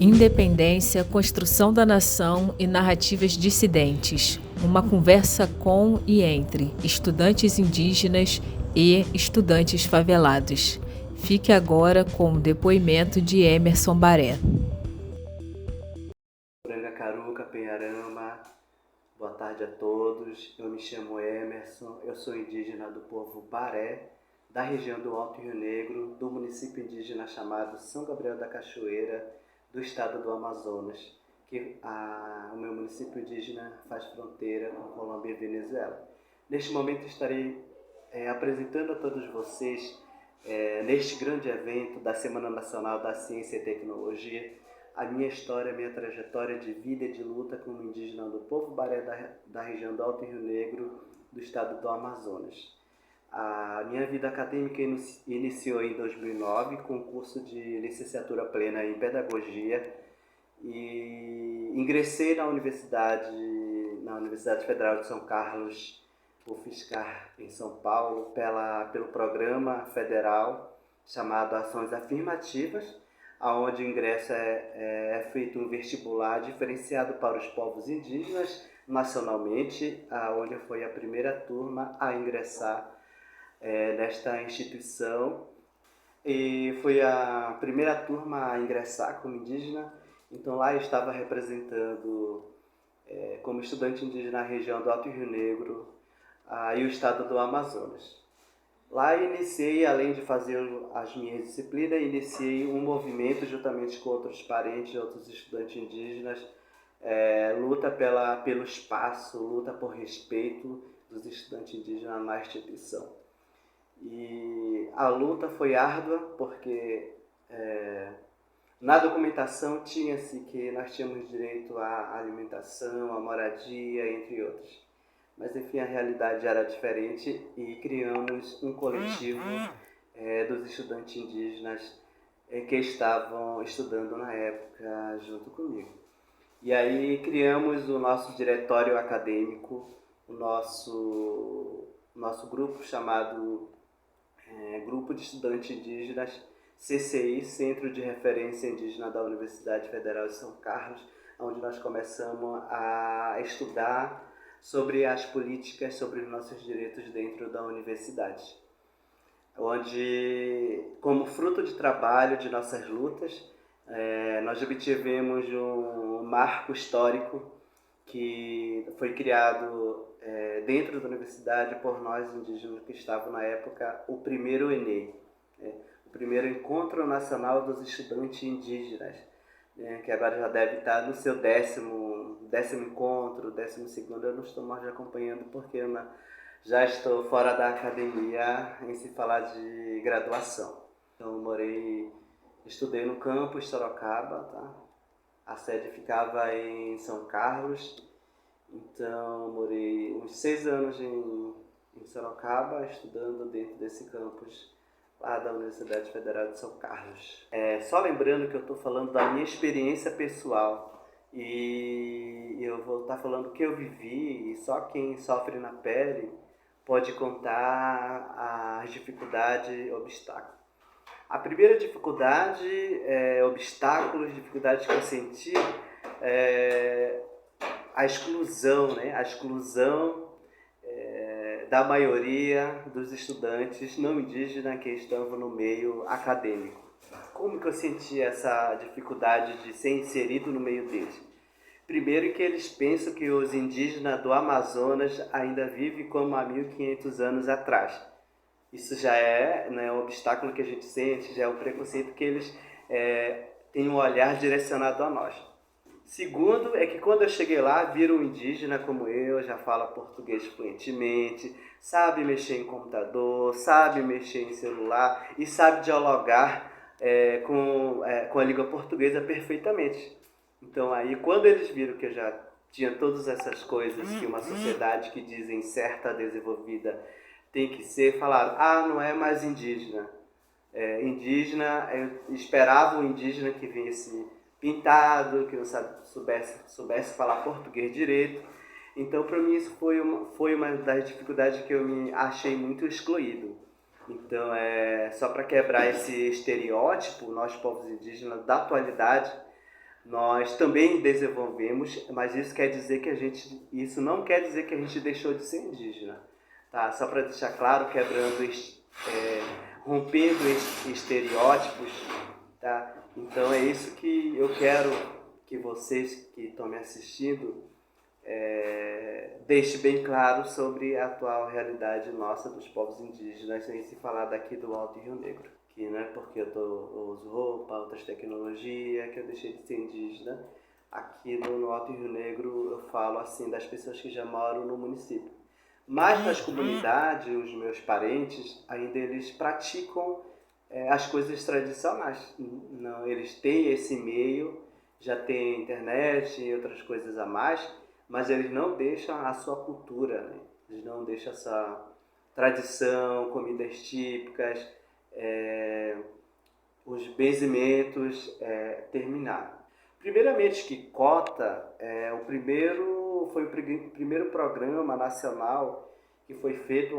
Independência, construção da nação e narrativas dissidentes. Uma conversa com e entre estudantes indígenas e estudantes favelados. Fique agora com o depoimento de Emerson Baré. Caruca, Penharama, boa tarde a todos. Eu me chamo Emerson, eu sou indígena do povo Baré, da região do Alto Rio Negro, do município indígena chamado São Gabriel da Cachoeira, do estado do Amazonas, que o meu município indígena faz fronteira com Colômbia e Venezuela. Neste momento estarei apresentando a todos vocês, neste grande evento da Semana Nacional da Ciência e Tecnologia, a minha história, a minha trajetória de vida e de luta como indígena do povo Baré da região do Alto Rio Negro, do estado do Amazonas. A minha vida acadêmica iniciou em 2009 com o curso de licenciatura plena em Pedagogia e ingressei na Universidade Federal de São Carlos, UFSCar, em São Paulo, pelo programa federal chamado Ações Afirmativas, onde o ingresso é feito um vestibular diferenciado para os povos indígenas nacionalmente, onde foi a primeira turma a ingressar nesta instituição, e foi a primeira turma a ingressar como indígena. Então lá eu estava representando, como estudante indígena, a região do Alto Rio Negro e o estado do Amazonas. Lá iniciei, além de fazer as minhas disciplinas, iniciei um movimento juntamente com outros parentes, outros estudantes indígenas, luta pelo espaço, luta por respeito dos estudantes indígenas na instituição. E a luta foi árdua porque na documentação tinha-se que nós tínhamos direito à alimentação, à moradia, entre outros. Mas enfim, a realidade era diferente e criamos um coletivo dos estudantes indígenas que estavam estudando na época junto comigo. E aí criamos o nosso diretório acadêmico, o nosso grupo chamado Grupo de Estudantes Indígenas, CCI, Centro de Referência Indígena da Universidade Federal de São Carlos, onde nós começamos a estudar sobre as políticas, sobre os nossos direitos dentro da universidade. Onde, como fruto de trabalho de nossas lutas, nós obtivemos um marco histórico que foi criado dentro da universidade por nós indígenas que estavam na época, o primeiro ENEI, o primeiro Encontro Nacional dos Estudantes Indígenas, que agora já deve estar no seu décimo encontro, 12º, eu não estou mais acompanhando porque eu já estou fora da academia em se falar de graduação. Então estudei no campus Sorocaba, tá? A sede ficava em São Carlos, então morei uns 6 anos em Sorocaba, estudando dentro desse campus lá da Universidade Federal de São Carlos. Só lembrando que eu estou falando da minha experiência pessoal e eu vou estar falando o que eu vivi, e só quem sofre na pele pode contar as dificuldades e obstáculos. A primeira dificuldade, dificuldades que eu senti, a exclusão, né? A exclusão da maioria dos estudantes não indígenas que estavam no meio acadêmico. Como que eu senti essa dificuldade de ser inserido no meio deles? Primeiro que eles pensam que os indígenas do Amazonas ainda vivem como há 1500 anos atrás. Isso já é um obstáculo que a gente sente, já é um preconceito que eles têm um olhar direcionado a nós. Segundo é que quando eu cheguei lá, viram um indígena como eu, já fala português fluentemente, sabe mexer em computador, sabe mexer em celular e sabe dialogar com a língua portuguesa perfeitamente. Então aí, quando eles viram que eu já tinha todas essas coisas que uma sociedade que dizem certa, desenvolvida, tem que ser, falaram, não é mais indígena. Indígena, eu esperava um indígena que viesse pintado, que não soubesse falar português direito. Então, para mim, isso foi uma das dificuldades que eu me achei muito excluído. Então, só para quebrar esse estereótipo, nós povos indígenas da atualidade, Nós também desenvolvemos, mas isso não quer dizer que a gente deixou de ser indígena, tá? Só para deixar claro, rompendo estereótipos, tá? Então é isso que eu quero que vocês que estão me assistindo deixe bem claro sobre a atual realidade nossa dos povos indígenas, sem se falar daqui do Alto Rio Negro. Que não é porque eu uso roupa, outras tecnologias, que eu deixei de ser indígena. Aqui no Alto Rio Negro eu falo assim das pessoas que já moram no município. Mas nas comunidades, os meus parentes, ainda eles praticam as coisas tradicionais. Não, eles têm esse meio, já tem internet e outras coisas a mais, mas eles não deixam a sua cultura, né? Eles não deixam essa tradição, comidas típicas, os benzimentos terminaram. Primeiramente que cota foi o primeiro programa nacional que foi feito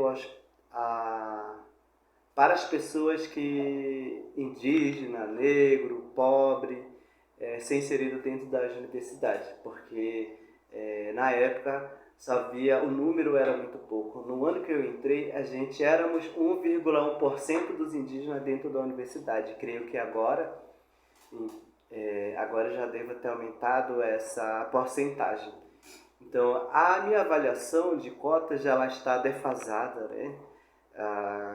para as pessoas indígena, negro, pobre, ser inserido dentro das universidades, porque na época o número era muito pouco. No ano que eu entrei, a gente éramos 1,1% dos indígenas dentro da universidade. Creio que agora já deve ter aumentado essa porcentagem. Então, a minha avaliação de cotas já está defasada, né?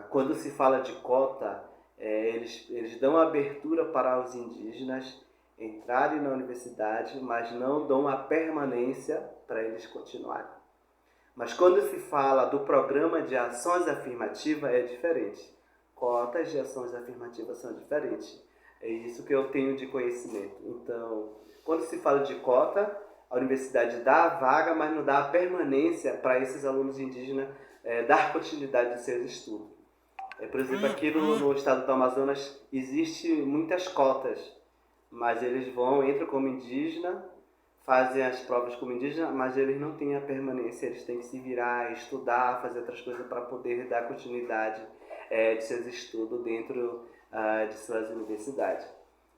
Quando se fala de cota, eles dão abertura para os indígenas entrarem na universidade, mas não dão a permanência para eles continuarem. Mas quando se fala do programa de ações afirmativas, é diferente. Cotas de ações afirmativas são diferentes. É isso que eu tenho de conhecimento. Então, quando se fala de cota, a universidade dá a vaga, mas não dá a permanência para esses alunos indígenas dar continuidade aos seus estudos. Por exemplo, aqui no estado do Amazonas existem muitas cotas, mas eles entram como indígena, fazem as provas como indígena, mas eles não têm a permanência, eles têm que se virar, estudar, fazer outras coisas para poder dar continuidade de seus estudos dentro de suas universidades.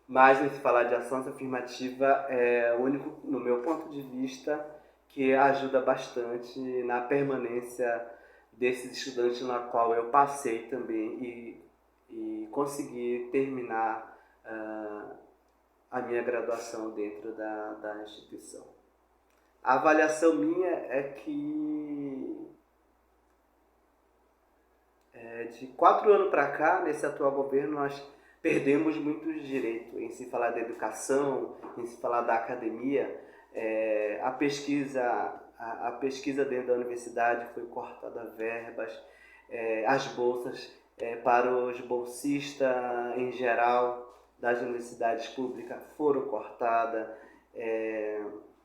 Mas, se falar de ação afirmativa, é o único, no meu ponto de vista, que ajuda bastante na permanência desses estudantes na qual eu passei também e consegui terminar a minha graduação dentro da instituição. A avaliação minha é que de 4 anos para cá, nesse atual governo, nós perdemos muitos direitos em se falar da educação, em se falar da academia. A pesquisa dentro da universidade foi cortada verbas, as bolsas para os bolsistas em geral das universidades públicas foram cortadas,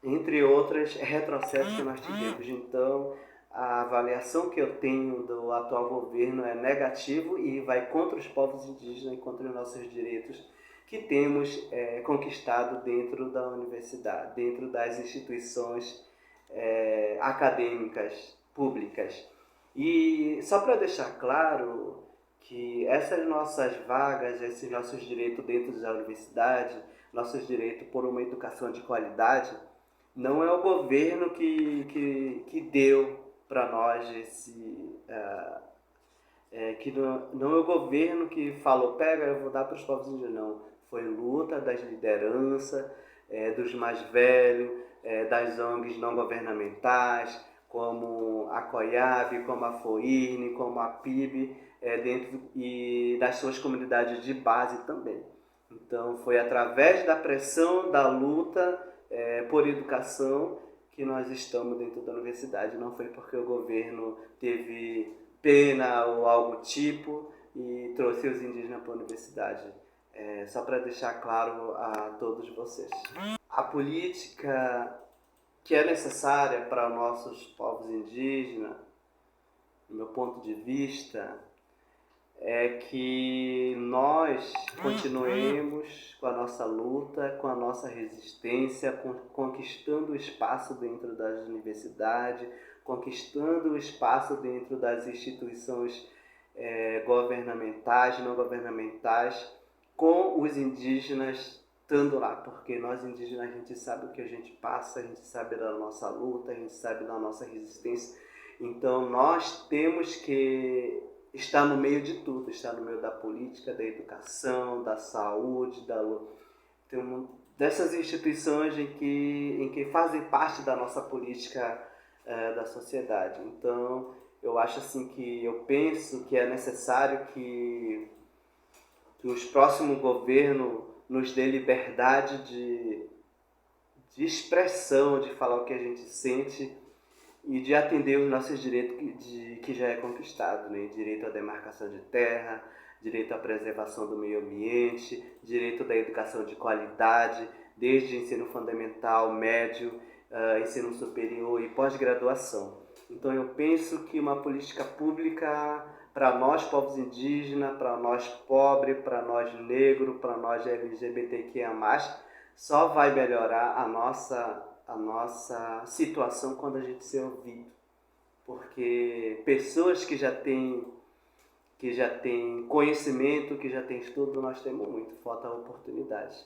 entre outras retrocessos que nós tivemos. Então, a avaliação que eu tenho do atual governo é negativo e vai contra os povos indígenas e contra os nossos direitos que temos conquistado dentro da universidade, dentro das instituições acadêmicas públicas. E só para deixar claro que essas nossas vagas, esses nossos direitos dentro da universidade, nossos direitos por uma educação de qualidade, não é o governo que deu para nós não é o governo que falou, pega, eu vou dar para os povos indígenas, não. Foi luta das lideranças, dos mais velhos, das ONGs não governamentais, como a COIAB, como a FOIRN, como a PIB, dentro e das suas comunidades de base também. Então, foi através da pressão, da luta por educação que nós estamos dentro da universidade. Não foi porque o governo teve pena ou algo tipo e trouxe os indígenas para a universidade. Só para deixar claro a todos vocês. A política que é necessária para os nossos povos indígenas, do meu ponto de vista, é que nós continuemos com a nossa luta, com a nossa resistência, conquistando o espaço dentro das universidades, conquistando o espaço dentro das instituições governamentais, não governamentais, com os indígenas estando lá, porque nós indígenas a gente sabe o que a gente passa, a gente sabe da nossa luta, a gente sabe da nossa resistência. Então nós temos que estar no meio de tudo, estar no meio da política, da educação, da saúde, dessas instituições em que fazem parte da nossa política da sociedade. Então eu acho assim que eu penso que é necessário que os próximos governos nos dê liberdade de expressão, de falar o que a gente sente e de atender os nossos direitos que já é conquistado, né? Direito à demarcação de terra, direito à preservação do meio ambiente, direito da educação de qualidade, desde ensino fundamental, médio, ensino superior e pós-graduação. Então eu penso que uma política pública para nós povos indígenas, para nós pobres, para nós negros, para nós LGBTQIA+, só vai melhorar a nossa situação quando a gente ser ouvido. Porque pessoas que já têm conhecimento, que já têm estudo, nós temos muito, falta oportunidade.